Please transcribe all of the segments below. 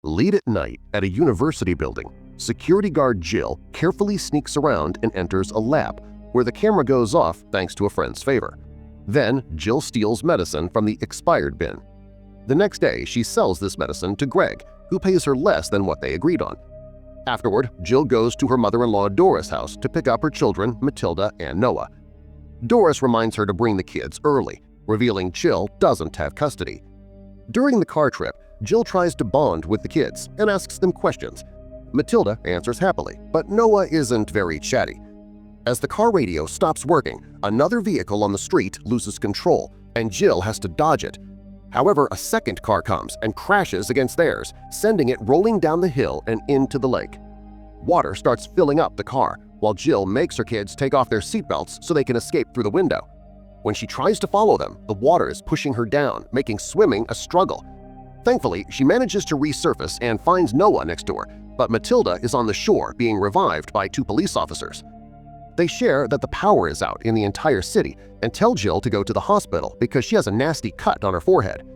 Late at night at a university building, security guard Jill carefully sneaks around and enters a lab, where the camera goes off thanks to a friend's favor. Then Jill steals medicine from the expired bin. The next day, she sells this medicine to Greg, who pays her less than what they agreed on. Afterward, Jill goes to her mother-in-law Doris' house to pick up her children, Matilda and Noah. Doris reminds her to bring the kids early, revealing Jill doesn't have custody. During the car trip, Jill tries to bond with the kids and asks them questions. Matilda answers happily, but Noah isn't very chatty. As the car radio stops working, another vehicle on the street loses control, and Jill has to dodge it. However, a second car comes and crashes against theirs, sending it rolling down the hill and into the lake. Water starts filling up the car, while Jill makes her kids take off their seatbelts so they can escape through the window. When she tries to follow them, the water is pushing her down, making swimming a struggle. Thankfully, she manages to resurface and finds Noah next to her, but Matilda is on the shore being revived by two police officers. They share that the power is out in the entire city and tell Jill to go to the hospital because she has a nasty cut on her forehead.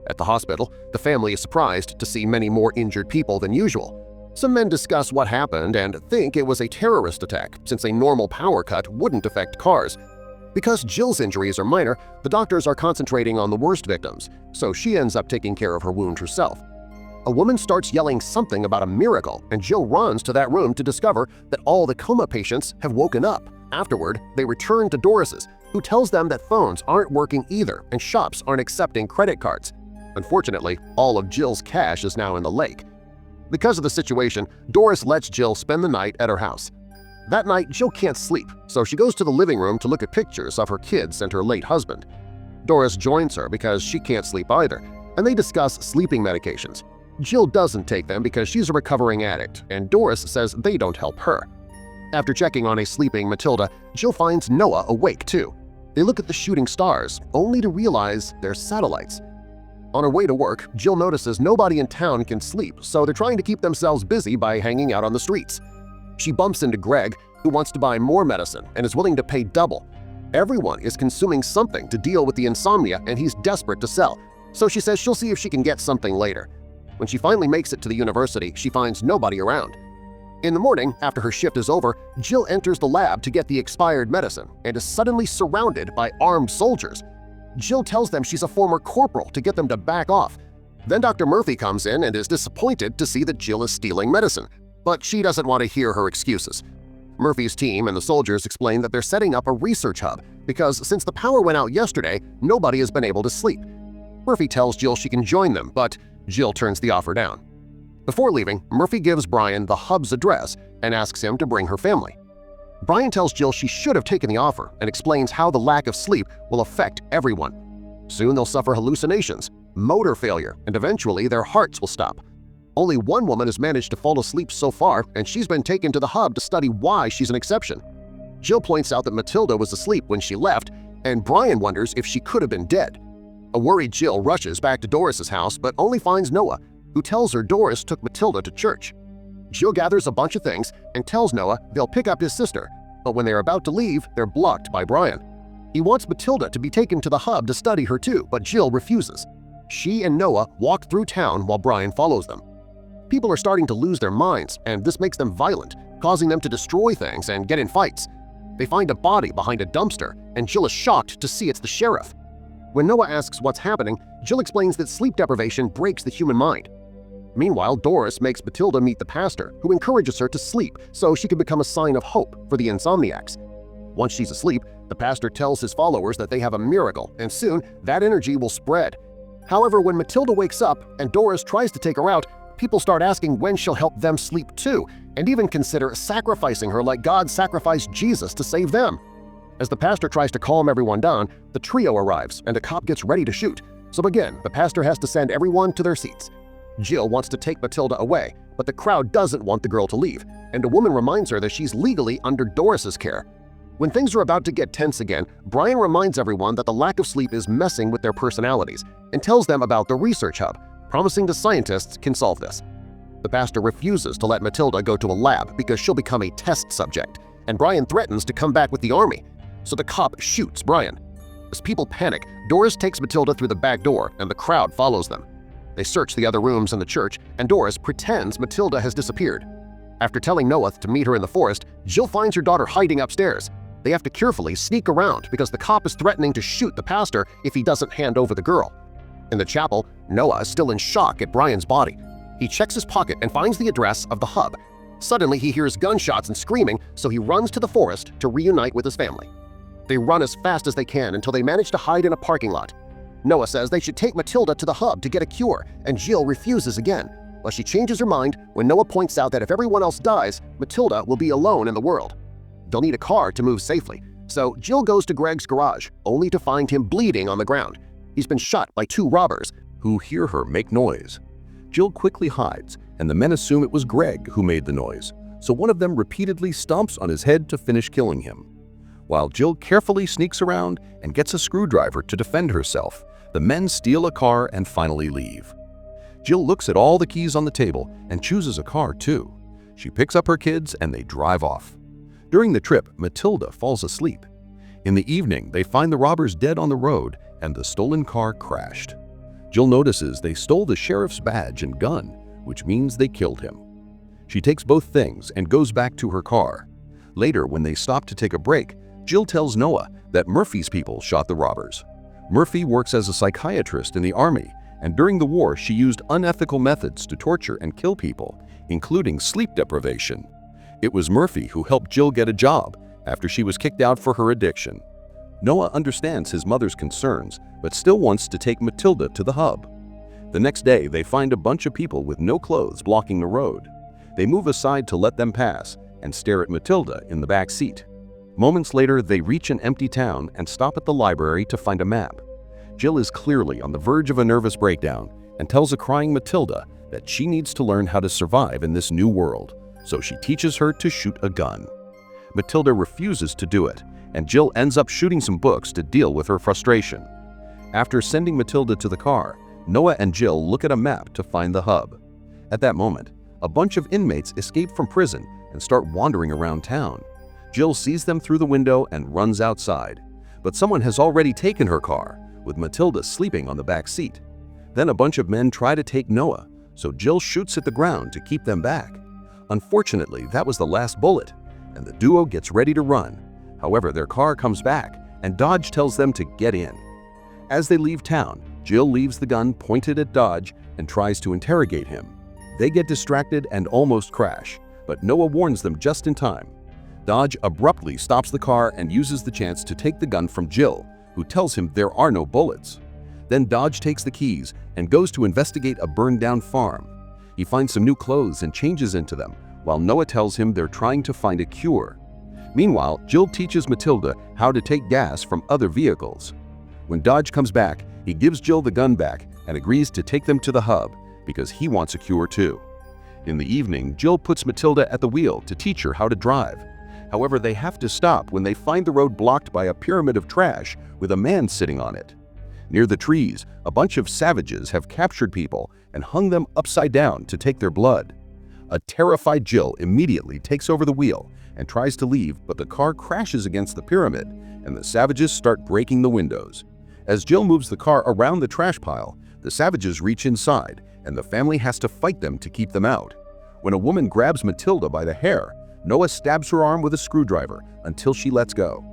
At the hospital, the family is surprised to see many more injured people than usual. Some men discuss what happened and think it was a terrorist attack since a normal power cut wouldn't affect cars. Because Jill's injuries are minor, the doctors are concentrating on the worst victims, so she ends up taking care of her wound herself. A woman starts yelling something about a miracle, and Jill runs to that room to discover that all the coma patients have woken up. Afterward, they return to Doris's, who tells them that phones aren't working either and shops aren't accepting credit cards. Unfortunately, all of Jill's cash is now in the lake. Because of the situation, Doris lets Jill spend the night at her house. That night, Jill can't sleep, so she goes to the living room to look at pictures of her kids and her late husband. Doris joins her because she can't sleep either, and they discuss sleeping medications. Jill doesn't take them because she's a recovering addict, and Doris says they don't help her. After checking on a sleeping Matilda, Jill finds Noah awake too. They look at the shooting stars, only to realize they're satellites. On her way to work, Jill notices nobody in town can sleep, so they're trying to keep themselves busy by hanging out on the streets. She bumps into Greg, who wants to buy more medicine and is willing to pay double. Everyone is consuming something to deal with the insomnia, and he's desperate to sell, so she says she'll see if she can get something later. When she finally makes it to the university, she finds nobody around. In the morning, after her shift is over, Jill enters the lab to get the expired medicine and is suddenly surrounded by armed soldiers. Jill tells them she's a former corporal to get them to back off. Then Dr. Murphy comes in and is disappointed to see that Jill is stealing medicine, but she doesn't want to hear her excuses. Murphy's team and the soldiers explain that they're setting up a research hub because since the power went out yesterday, nobody has been able to sleep. Murphy tells Jill she can join them, but Jill turns the offer down. Before leaving, Murphy gives Brian the hub's address and asks him to bring her family. Brian tells Jill she should have taken the offer and explains how the lack of sleep will affect everyone. Soon they'll suffer hallucinations, motor failure, and eventually their hearts will stop. Only one woman has managed to fall asleep so far, and she's been taken to the hub to study why she's an exception. Jill points out that Matilda was asleep when she left, and Brian wonders if she could have been dead. A worried Jill rushes back to Doris's house but only finds Noah, who tells her Doris took Matilda to church. Jill gathers a bunch of things and tells Noah they'll pick up his sister, but when they're about to leave, they're blocked by Brian. He wants Matilda to be taken to the hub to study her too, but Jill refuses. She and Noah walk through town while Brian follows them. People are starting to lose their minds, and this makes them violent, causing them to destroy things and get in fights. They find a body behind a dumpster, and Jill is shocked to see it's the sheriff. When Noah asks what's happening, Jill explains that sleep deprivation breaks the human mind. Meanwhile, Doris makes Matilda meet the pastor, who encourages her to sleep so she can become a sign of hope for the insomniacs. Once she's asleep, the pastor tells his followers that they have a miracle, and soon that energy will spread. However, when Matilda wakes up and Doris tries to take her out, people start asking when she'll help them sleep too, and even consider sacrificing her like God sacrificed Jesus to save them. As the pastor tries to calm everyone down, the trio arrives and a cop gets ready to shoot. So again, the pastor has to send everyone to their seats. Jill wants to take Matilda away, but the crowd doesn't want the girl to leave, and a woman reminds her that she's legally under Doris's care. When things are about to get tense again, Brian reminds everyone that the lack of sleep is messing with their personalities and tells them about the research hub, promising the scientists can solve this. The pastor refuses to let Matilda go to a lab because she'll become a test subject, and Brian threatens to come back with the army. So the cop shoots Brian. As people panic, Doris takes Matilda through the back door and the crowd follows them. They search the other rooms in the church, and Doris pretends Matilda has disappeared. After telling Noah to meet her in the forest, Jill finds her daughter hiding upstairs. They have to carefully sneak around because the cop is threatening to shoot the pastor if he doesn't hand over the girl. In the chapel, Noah is still in shock at Brian's body. He checks his pocket and finds the address of the hub. Suddenly, he hears gunshots and screaming, so he runs to the forest to reunite with his family. They run as fast as they can until they manage to hide in a parking lot. Noah says they should take Matilda to the hub to get a cure, and Jill refuses again, but she changes her mind when Noah points out that if everyone else dies, Matilda will be alone in the world. They'll need a car to move safely, so Jill goes to Greg's garage, only to find him bleeding on the ground. He's been shot by 2 robbers, who hear her make noise. Jill quickly hides, and the men assume it was Greg who made the noise, so one of them repeatedly stomps on his head to finish killing him. While Jill carefully sneaks around and gets a screwdriver to defend herself, the men steal a car and finally leave. Jill looks at all the keys on the table and chooses a car too. She picks up her kids and they drive off. During the trip, Matilda falls asleep. In the evening, they find the robbers dead on the road and the stolen car crashed. Jill notices they stole the sheriff's badge and gun, which means they killed him. She takes both things and goes back to her car. Later, when they stop to take a break, Jill tells Noah that Murphy's people shot the robbers. Murphy works as a psychiatrist in the army, and during the war she used unethical methods to torture and kill people, including sleep deprivation. It was Murphy who helped Jill get a job after she was kicked out for her addiction. Noah understands his mother's concerns, but still wants to take Matilda to the hub. The next day, they find a bunch of people with no clothes blocking the road. They move aside to let them pass and stare at Matilda in the back seat. Moments later, they reach an empty town and stop at the library to find a map. Jill is clearly on the verge of a nervous breakdown and tells a crying Matilda that she needs to learn how to survive in this new world, so she teaches her to shoot a gun. Matilda refuses to do it, and Jill ends up shooting some books to deal with her frustration. After sending Matilda to the car, Noah and Jill look at a map to find the hub. At that moment, a bunch of inmates escape from prison and start wandering around town. Jill sees them through the window and runs outside, but someone has already taken her car, with Matilda sleeping on the back seat. Then a bunch of men try to take Noah, so Jill shoots at the ground to keep them back. Unfortunately, that was the last bullet, and the duo gets ready to run. However, their car comes back, and Dodge tells them to get in. As they leave town, Jill leaves the gun pointed at Dodge and tries to interrogate him. They get distracted and almost crash, but Noah warns them just in time. Dodge abruptly stops the car and uses the chance to take the gun from Jill, who tells him there are no bullets. Then Dodge takes the keys and goes to investigate a burned-down farm. He finds some new clothes and changes into them, while Noah tells him they're trying to find a cure. Meanwhile, Jill teaches Matilda how to take gas from other vehicles. When Dodge comes back, he gives Jill the gun back and agrees to take them to the hub because he wants a cure too. In the evening, Jill puts Matilda at the wheel to teach her how to drive. However, they have to stop when they find the road blocked by a pyramid of trash with a man sitting on it. Near the trees, a bunch of savages have captured people and hung them upside down to take their blood. A terrified Jill immediately takes over the wheel and tries to leave, but the car crashes against the pyramid and the savages start breaking the windows. As Jill moves the car around the trash pile, the savages reach inside and the family has to fight them to keep them out. When a woman grabs Matilda by the hair, Noah stabs her arm with a screwdriver until she lets go.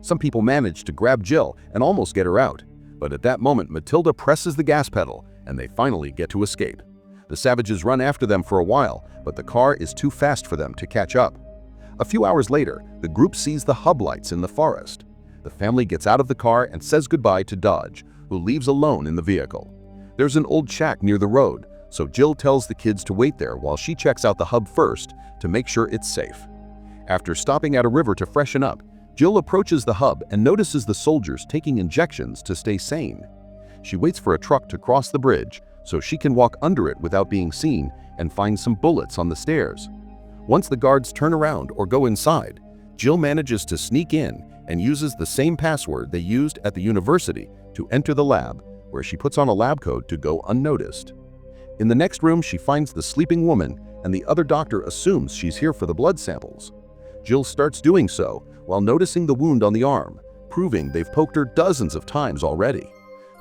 Some people manage to grab Jill and almost get her out, but at that moment Matilda presses the gas pedal and they finally get to escape. The savages run after them for a while, but the car is too fast for them to catch up. A few hours later, the group sees the hub lights in the forest. The family gets out of the car and says goodbye to Dodge, who leaves alone in the vehicle. There's an old shack near the road, so Jill tells the kids to wait there while she checks out the hub first to make sure it's safe. After stopping at a river to freshen up, Jill approaches the hub and notices the soldiers taking injections to stay sane. She waits for a truck to cross the bridge so she can walk under it without being seen and find some bullets on the stairs. Once the guards turn around or go inside, Jill manages to sneak in and uses the same password they used at the university to enter the lab, where she puts on a lab coat to go unnoticed. In the next room, she finds the sleeping woman, and the other doctor assumes she's here for the blood samples. Jill starts doing so while noticing the wound on the arm, proving they've poked her dozens of times already.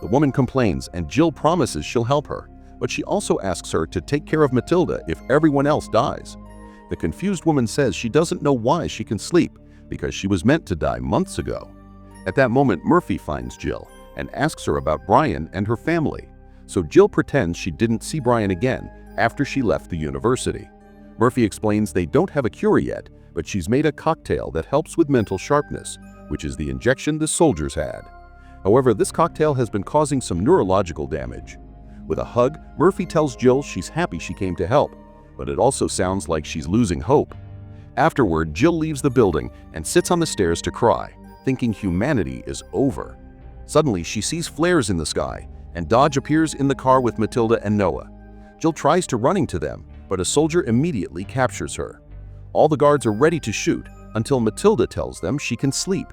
The woman complains and Jill promises she'll help her, but she asks asks her to take care of Matilda if everyone else dies. The confused woman says she doesn't know why she can sleep, because she was meant to die months ago. At that moment, Murphy finds Jill and asks her about Brian and her family. So Jill pretends she didn't see Brian again after she left the university. Murphy explains they don't have a cure yet, but she's made a cocktail that helps with mental sharpness, which is the injection the soldiers had. However, this cocktail has been causing some neurological damage. With a hug, Murphy tells Jill she's happy she came to help, but it also sounds like she's losing hope. Afterward, Jill leaves the building and sits on the stairs to cry, thinking humanity is over. Suddenly, she sees flares in the sky, and Dodge appears in the car with Matilda and Noah. Jill tries to run to them, but a soldier immediately captures her. All the guards are ready to shoot until Matilda tells them she can sleep.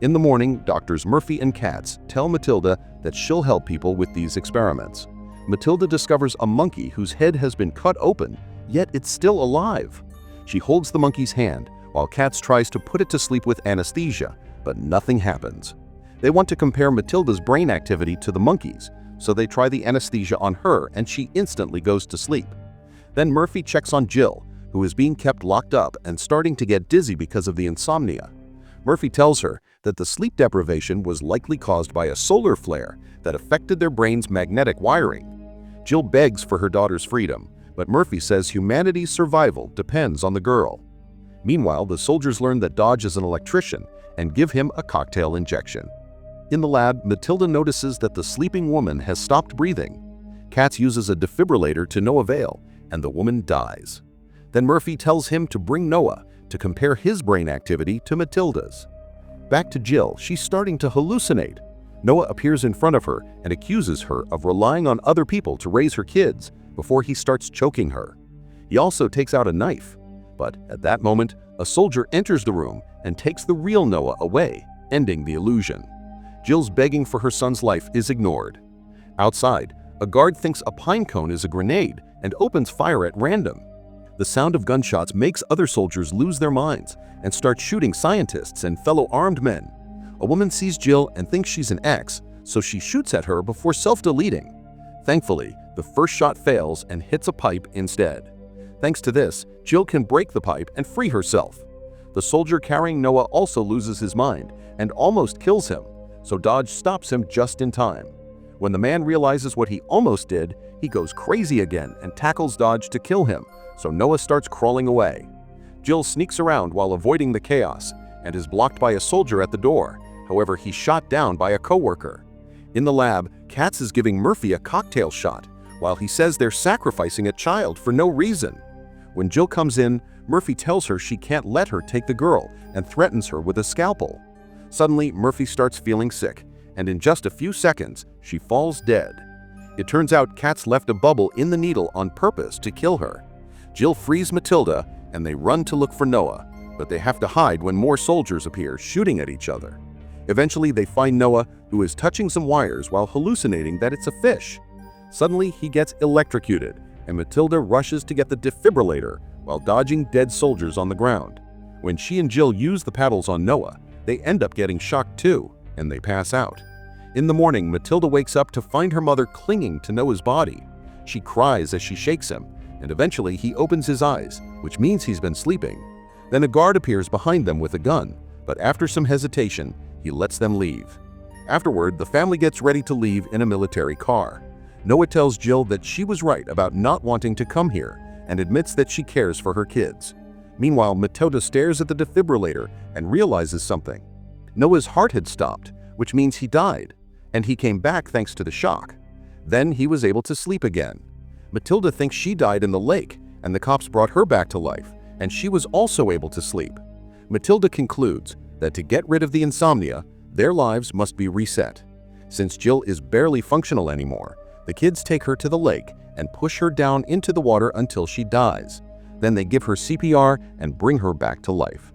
In the morning, Doctors Murphy and Katz tell Matilda that she'll help people with these experiments. Matilda discovers a monkey whose head has been cut open, yet it's still alive. She holds the monkey's hand, while Katz tries to put it to sleep with anesthesia, but nothing happens. They want to compare Matilda's brain activity to the monkey's, so they try the anesthesia on her and she instantly goes to sleep. Then Murphy checks on Jill, who is being kept locked up and starting to get dizzy because of the insomnia. Murphy tells her that the sleep deprivation was likely caused by a solar flare that affected their brain's magnetic wiring. Jill begs for her daughter's freedom, but Murphy says humanity's survival depends on the girl. Meanwhile, the soldiers learn that Dodge is an electrician and give him a cocktail injection. In the lab, Matilda notices that the sleeping woman has stopped breathing. Katz uses a defibrillator to no avail, and the woman dies. Then Murphy tells him to bring Noah to compare his brain activity to Matilda's. Back to Jill, she's starting to hallucinate. Noah appears in front of her and accuses her of relying on other people to raise her kids before he starts choking her. He also takes out a knife. But at that moment, a soldier enters the room and takes the real Noah away, ending the illusion. Jill's begging for her son's life is ignored. Outside, a guard thinks a pine cone is a grenade and opens fire at random. The sound of gunshots makes other soldiers lose their minds and start shooting scientists and fellow armed men. A woman sees Jill and thinks she's an ex, so she shoots at her before self-deleting. Thankfully, the first shot fails and hits a pipe instead. Thanks to this, Jill can break the pipe and free herself. The soldier carrying Noah also loses his mind and almost kills him, so Dodge stops him just in time. When the man realizes what he almost did, he goes crazy again and tackles Dodge to kill him, so Noah starts crawling away. Jill sneaks around while avoiding the chaos and is blocked by a soldier at the door. However, he's shot down by a coworker. In the lab, Katz is giving Murphy a cocktail shot, while he says they're sacrificing a child for no reason. When Jill comes in, Murphy tells her she can't let her take the girl and threatens her with a scalpel. Suddenly, Murphy starts feeling sick, and in just a few seconds, she falls dead. It turns out Katz left a bubble in the needle on purpose to kill her. Jill frees Matilda, and they run to look for Noah, but they have to hide when more soldiers appear, shooting at each other. Eventually, they find Noah, who is touching some wires while hallucinating that it's a fish. Suddenly, he gets electrocuted, and Matilda rushes to get the defibrillator while dodging dead soldiers on the ground. When she and Jill use the paddles on Noah, they end up getting shocked too, and they pass out. In the morning, Matilda wakes up to find her mother clinging to Noah's body. She cries as she shakes him, and eventually he opens his eyes, which means he's been sleeping. Then a guard appears behind them with a gun, but after some hesitation, he lets them leave. Afterward, the family gets ready to leave in a military car. Noah tells Jill that she was right about not wanting to come here and admits that she cares for her kids. Meanwhile, Matilda stares at the defibrillator and realizes something. Noah's heart had stopped, which means he died, and he came back thanks to the shock. Then he was able to sleep again. Matilda thinks she died in the lake, and the cops brought her back to life, and she was also able to sleep. Matilda concludes that to get rid of the insomnia, their lives must be reset. Since Jill is barely functional anymore, the kids take her to the lake and push her down into the water until she dies. Then they give her CPR and bring her back to life.